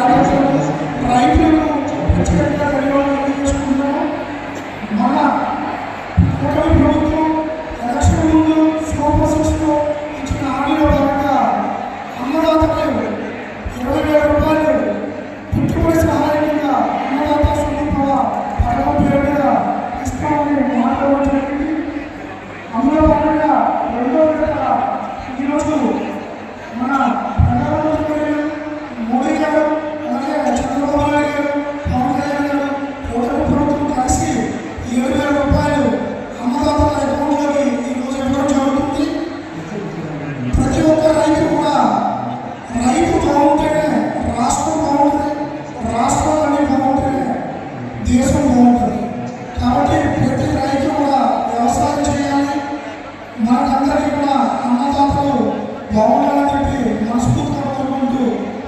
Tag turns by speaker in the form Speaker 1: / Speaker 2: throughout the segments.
Speaker 1: కార్యక్రమం రైతులను ప్రత్యేకంగా ధన్యవాదాలు చేసుకుంటున్నాము. మన కూటమి ప్రభుత్వం ఎలక్షన్ ముందు సూపర్ సిక్స్లో ఇచ్చిన హామీలో భాగంగా అన్నదాతలకు 20,000 రూపాయలు పెట్టుబడి సహాయం కింద అన్నదాత సుఖీభవ పథకం పేరు మీద ఇస్తామని మాట్లాడడం జరిగింది. అందులో భాగంగా రెండో విడత ఈరోజు మన ప్రధానమంత్రి మోడీ గారు అలాగే చంద్రబాబు నాయుడు గారు పవన్ కళ్యాణ్ గారు కూటమి ప్రభుత్వం కలిసి 7,000 రూపాయలు అన్నదాతల అకౌంట్లోకి ఈరోజు ఇవ్వడం జరుగుతుంది. ప్రతి ఒక్క రైతు కూడా రైతు బాగుంటేనే రాష్ట్రం బాగుంటుంది, రాష్ట్రాలన్నీ బాగుంటేనే దేశం బాగుంటుంది. కాబట్టి ప్రతి రైతు కూడా వ్యవసాయం చేయాలి. మనకందరికీ కూడా అన్నదాతలు బాగుండాలని చెప్పి మనస్ఫూర్తిగా కోరుకుంటూ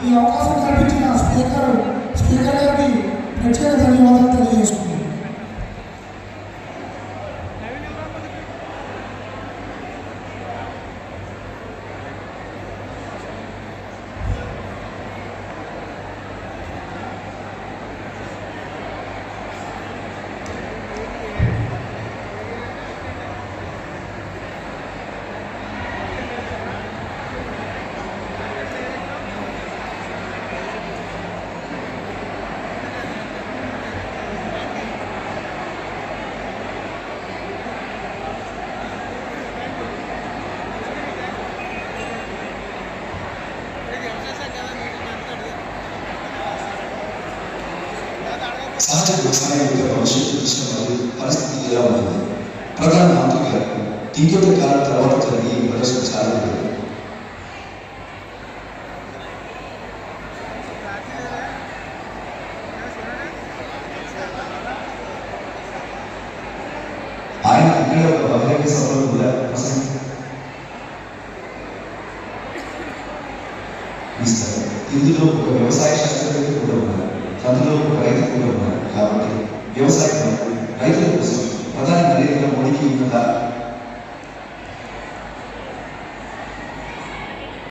Speaker 1: ఈ అవకాశం కల్పించిన స్పీకర్ గారికి ప్రత్యేక ధన్యవాదాలు తెలియజేసుకుంటున్నాను.
Speaker 2: సహజ వ్యవసాయం యొక్క భవిష్యత్తు దృష్టి పరిస్థితి ఎలా ఉంటుంది? ప్రధానమంత్రి గారు దీర్ఘ కాలం తర్వాత జరిగే ఈ ప్రదర్శన చాలా ఆయన ఇక్కడ ఒక బహిరంగ సభలో కూడా ఇస్తారు. ఇందులో ఒక వ్యవసాయ శాస్త్రవేత్త కూడా ఉన్నారు, అందులో ఒక రైతు కూడా ఉన్నారు. కాబట్టి వ్యవసాయం రైతుల కోసం ప్రధాని నరేంద్ర మోడీకి ఉన్నదా